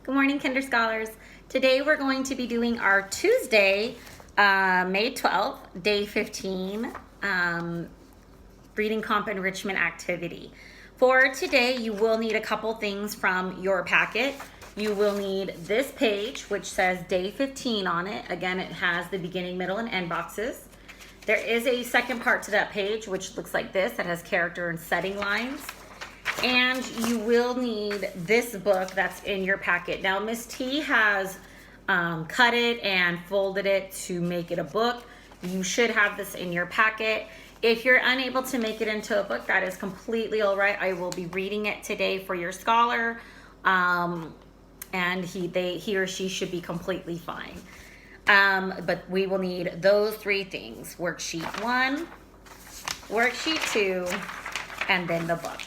Good morning, Kinder Scholars. Today we're going to be doing our Tuesday, May 12th, day 15, reading comp enrichment activity. For today, you will need a couple things from your packet. You will need this page, which says day 15 on it. Again, it has the beginning, middle, and end boxes. There is a second part to that page, which looks like this, that has character and setting lines. And you will need this book that's in your packet. Now, Miss T has cut it and folded it to make it a book. You should have this in your packet. If you're unable to make it into a book, that is completely all right. I will be reading it today for your scholar, and he or she should be completely fine. But we will need those three things: worksheet 1, worksheet 2, and then the book.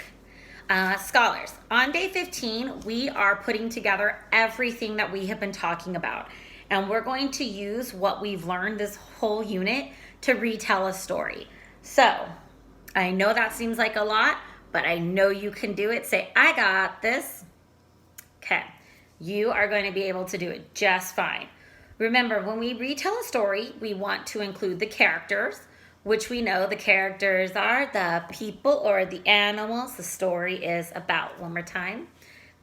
Scholars, on day 15, we are putting together everything that we have been talking about. And we're going to use what we've learned this whole unit to retell a story. So, I know that seems like a lot, but I know you can do it. Say, I got this. Okay, you are going to be able to do it just fine. Remember, when we retell a story, we want to include the characters, which we know the characters are the people or the animals the story is about. One more time.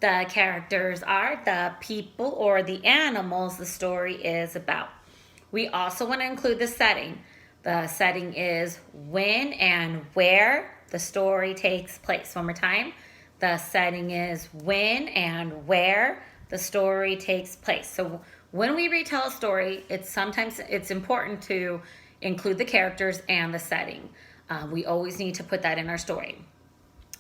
The characters are the people or the animals the story is about. We also want to include the setting. The setting is when and where the story takes place. One more time. The setting is when and where the story takes place. So when we retell a story, it's important to include the characters and the setting. We always need to put that in our story.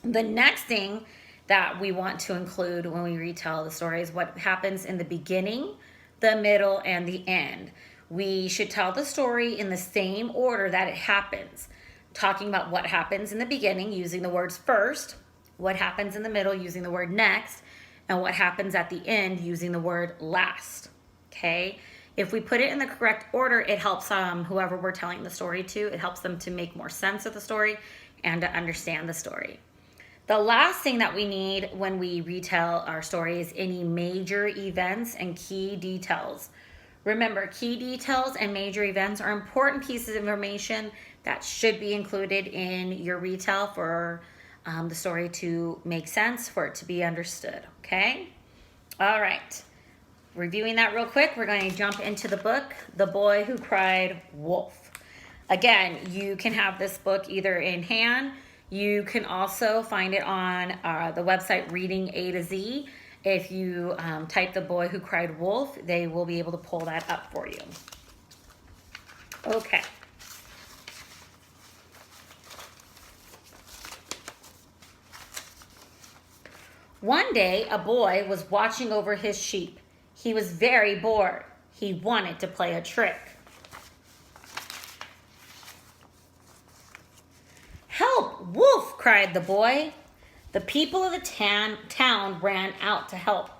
The next thing that we want to include when we retell the story is what happens in the beginning, the middle, and the end. We should tell the story in the same order that it happens, talking about what happens in the beginning using the words first, what happens in the middle using the word next, and what happens at the end using the word last. Okay? If we put it in the correct order, it helps whoever we're telling the story to. It helps them to make more sense of the story and to understand the story. The last thing that we need when we retell our story is any major events and key details. Remember, key details and major events are important pieces of information that should be included in your retell for the story to make sense, for it to be understood, okay? All right. Reviewing that real quick, we're going to jump into the book, The Boy Who Cried Wolf. Again, you can have this book either in hand. You can also find it on the website Reading A to Z. If you type The Boy Who Cried Wolf, they will be able to pull that up for you. Okay. One day, a boy was watching over his sheep. He was very bored. He wanted to play a trick. "Help, wolf!" cried the boy. The people of the town ran out to help.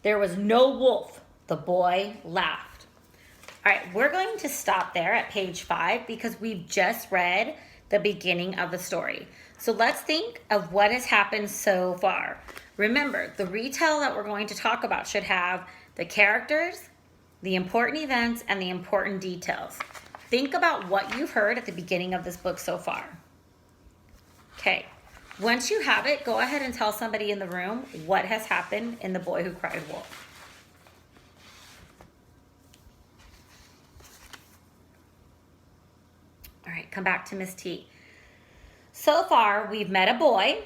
There was no wolf. The boy laughed. All right, we're going to stop there at page 5 because we've just read the beginning of the story. So let's think of what has happened so far. Remember, the retell that we're going to talk about should have the characters, the important events, and the important details. Think about what you've heard at the beginning of this book so far. Okay, once you have it, go ahead and tell somebody in the room what has happened in The Boy Who Cried Wolf. All right, come back to Miss T. So far, we've met a boy.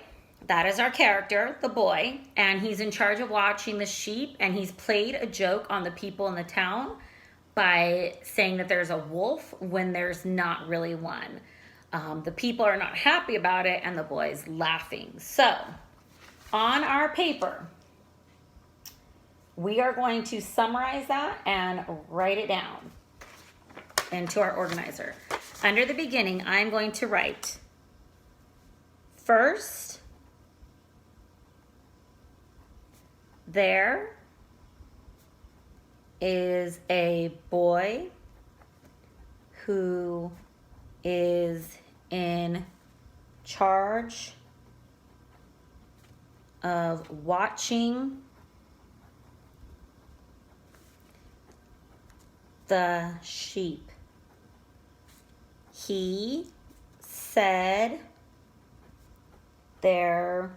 That is our character, the boy, and he's in charge of watching the sheep, and he's played a joke on the people in the town by saying that there's a wolf when there's not really one. The people are not happy about it, and the boy's laughing. So, on our paper, we are going to summarize that and write it down into our organizer. Under the beginning, I'm going to write first, there is a boy who is in charge of watching the sheep. He said there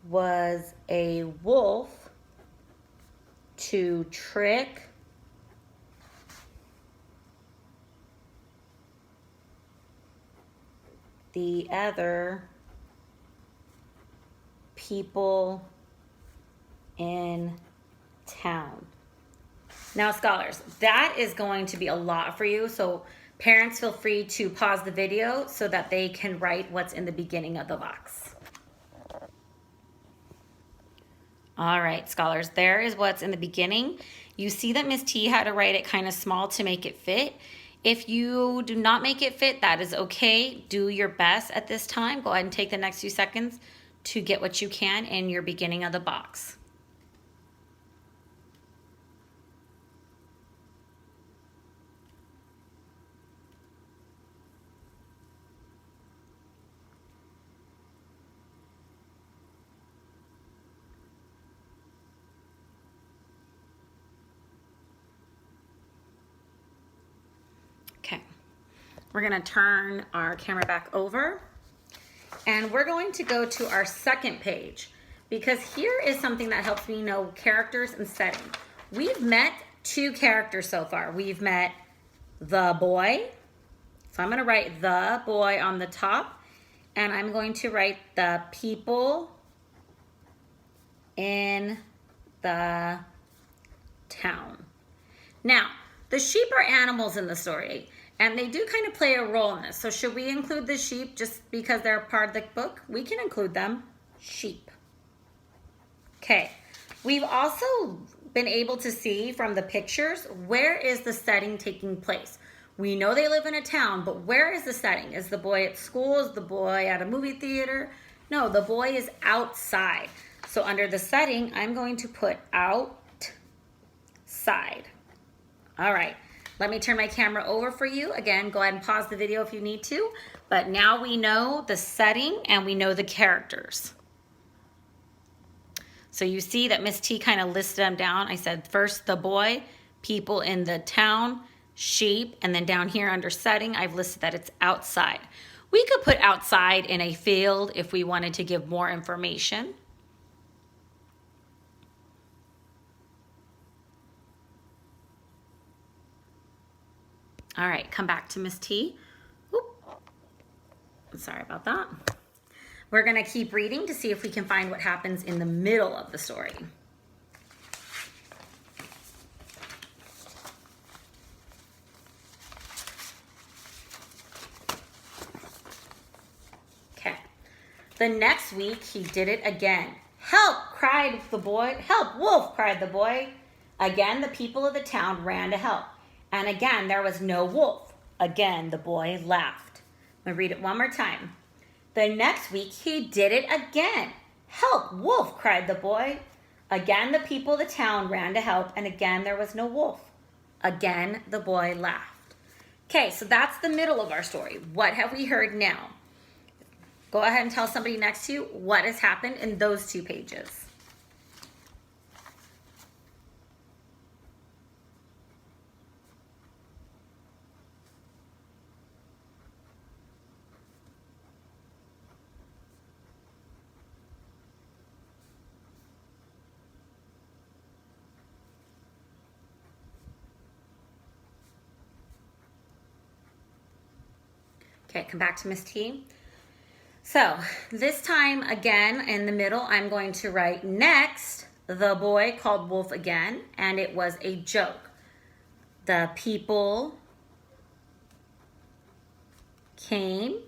was a wolf to trick the other people in town. Now, scholars, that is going to be a lot for you, so parents feel free to pause the video so that they can write what's in the beginning of the box. All right, scholars, there is what's in the beginning. You see that Miss T had to write it kind of small to make it fit. If you do not make it fit, that is okay. Do your best at this time. Go ahead and take the next few seconds to get what you can in your beginning of the box. Okay, we're gonna turn our camera back over and we're going to go to our second page because here is something that helps me know characters and setting. We've met two characters so far. We've met the boy, so I'm gonna write the boy on the top and I'm going to write the people in the town. Now, the sheep are animals in the story, and they do kind of play a role in this. So should we include the sheep just because they're part of the book? We can include them. Sheep. Okay. We've also been able to see from the pictures, where is the setting taking place? We know they live in a town, but where is the setting? Is the boy at school? Is the boy at a movie theater? No, the boy is outside. So under the setting, I'm going to put outside. All right, let me turn my camera over for you. Again, go ahead and pause the video if you need to. But now we know the setting and we know the characters. So you see that Miss T kind of listed them down. I said first the boy, people in the town, sheep, and then down here under setting, I've listed that it's outside. We could put outside in a field if we wanted to give more information. All right, come back to Miss T. Oop. Sorry about that. We're gonna keep reading to see if we can find what happens in the middle of the story. Okay. The next week, he did it again. Help, cried the boy. Help, wolf, cried the boy. Again, the people of the town ran to help. And again, there was no wolf. Again, the boy laughed. I'm gonna read it one more time. The next week, he did it again. Help, wolf, cried the boy. Again, the people of the town ran to help, and again, there was no wolf. Again, the boy laughed. Okay, so that's the middle of our story. What have we heard now? Go ahead and tell somebody next to you what has happened in those two pages. Okay, come back to Miss T. So this time again in the middle, I'm going to write next, the boy called wolf again, and it was a joke. The people came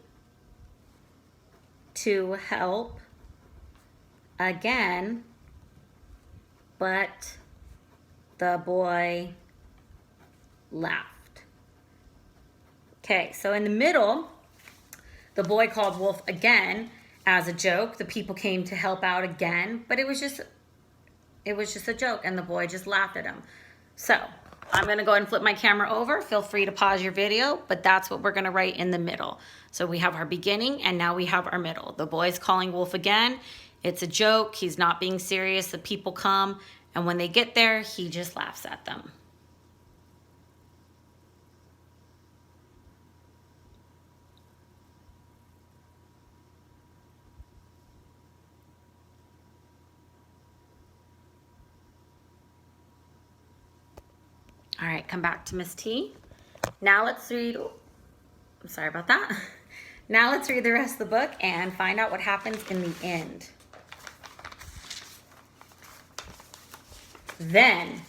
to help again, but the boy laughed. Okay, so in the middle, the boy called wolf again as a joke. The people came to help out again, but it was just a joke, and the boy just laughed at him. So I'm gonna go ahead and flip my camera over. Feel free to pause your video, but that's what we're gonna write in the middle. So we have our beginning, and now we have our middle. The boy's calling wolf again. It's a joke. He's not being serious. The people come, and when they get there, he just laughs at them. All right, come back to Miss T. Now let's read, I'm sorry about that. Now let's read the rest of the book and find out what happens in the end. Then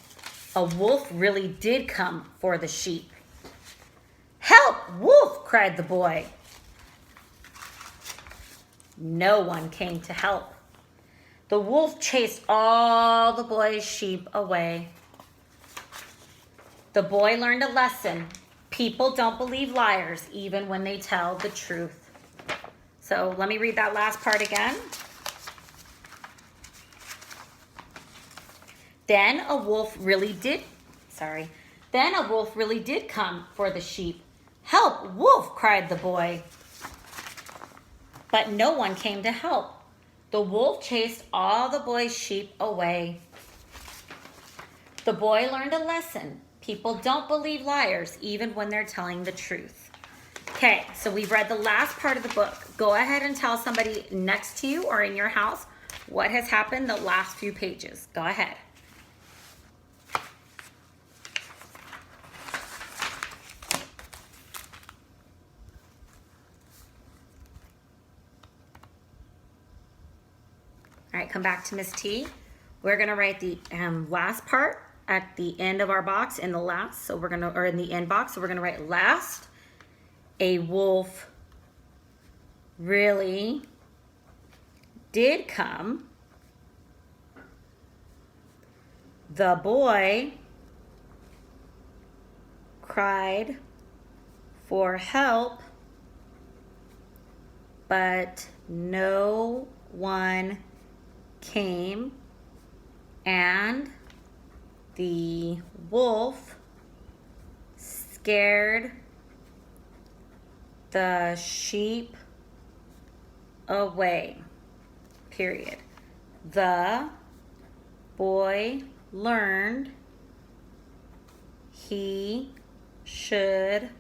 a wolf really did come for the sheep. "Help, wolf!" cried the boy. No one came to help. The wolf chased all the boy's sheep away. The boy learned a lesson. People don't believe liars even when they tell the truth. So let me read that last part again. Then a wolf really did come for the sheep. "Help, wolf!" cried the boy. But no one came to help. The wolf chased all the boy's sheep away. The boy learned a lesson. People don't believe liars even when they're telling the truth. Okay, so we've read the last part of the book. Go ahead and tell somebody next to you or in your house what has happened the last few pages. Go ahead. All right, come back to Miss T. We're gonna write the last part at the end of our box in the last. So we're gonna, or in the end box. So we're gonna write last. A wolf really did come. The boy cried for help, but no one came, and the wolf scared the sheep away. Period. The boy learned he should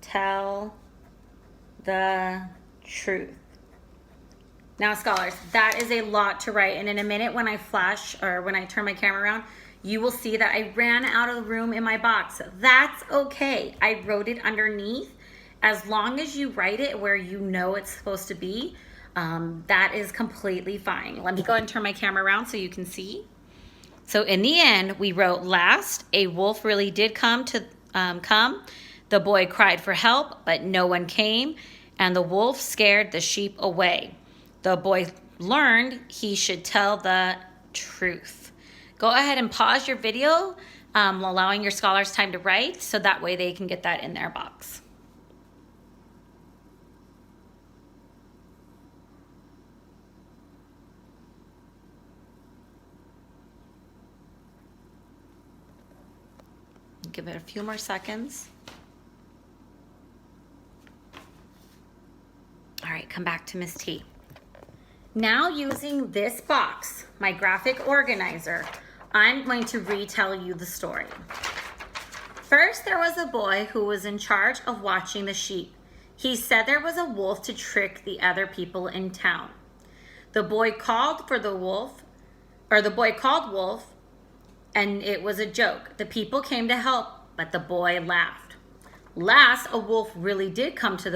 tell the truth. Now, scholars, that is a lot to write. And in a minute when I flash or when I turn my camera around, you will see that I ran out of the room in my box. That's okay. I wrote it underneath. As long as you write it where you know it's supposed to be, that is completely fine. Let me go ahead and turn my camera around so you can see. So in the end, we wrote last, a wolf really did come. The boy cried for help, but no one came, and the wolf scared the sheep away. The boy learned he should tell the truth. Go ahead and pause your video, allowing your scholars time to write, so that way they can get that in their box. Give it a few more seconds. All right, come back to Miss T. Now using this box, my graphic organizer, I'm going to retell you the story. First, there was a boy who was in charge of watching the sheep. He said there was a wolf to trick the other people in town. The boy called wolf, and it was a joke. The people came to help, but the boy laughed. Last, a wolf really did come, and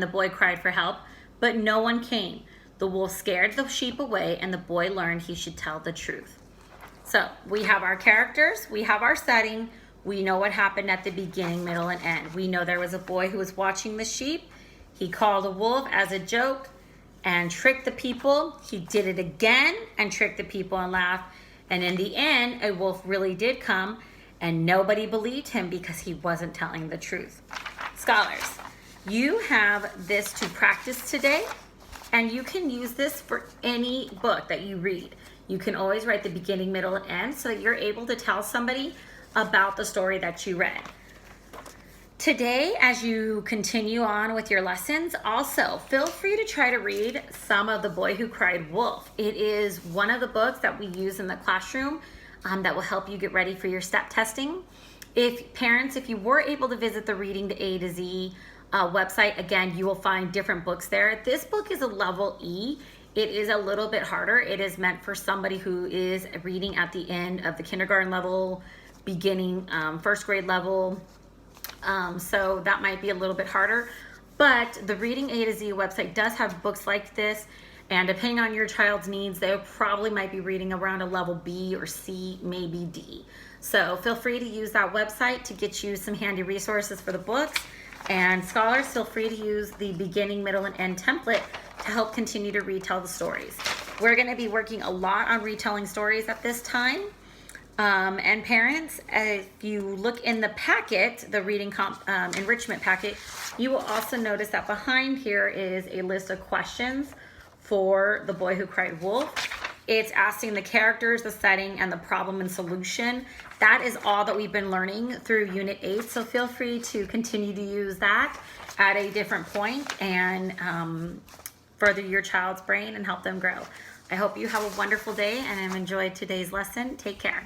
the boy cried for help, but no one came. The wolf scared the sheep away, and the boy learned he should tell the truth. So we have our characters, we have our setting, we know what happened at the beginning, middle, and end. We know there was a boy who was watching the sheep. He called a wolf as a joke and tricked the people. He did it again and tricked the people and laughed. And in the end, a wolf really did come, and nobody believed him because he wasn't telling the truth. Scholars, you have this to practice today, and you can use this for any book that you read. You can always write the beginning, middle, and end so that you're able to tell somebody about the story that you read. Today, as you continue on with your lessons, also feel free to try to read some of The Boy Who Cried Wolf. It is one of the books that we use in the classroom that will help you get ready for your step testing. If you were able to visit the Reading the A to Z website, again, you will find different books there. This book is a level E. it is a little bit harder. It is meant for somebody who is reading at the end of the kindergarten level, beginning first grade level. So that might be a little bit harder. But the Reading A to Z website does have books like this. And depending on your child's needs, they probably might be reading around a level B or C, maybe D. So feel free to use that website to get you some handy resources for the books. And scholars, feel free to use the beginning, middle, and end template to help continue to retell the stories. We're going to be working a lot on retelling stories at this time. And parents, if you look in the packet, the reading enrichment packet, you will also notice that behind here is a list of questions for The Boy Who Cried Wolf. It's asking the characters, the setting, and the problem and solution. That is all that we've been learning through Unit 8, so feel free to continue to use that at a different point and further your child's brain and help them grow. I hope you have a wonderful day and have enjoyed today's lesson. Take care.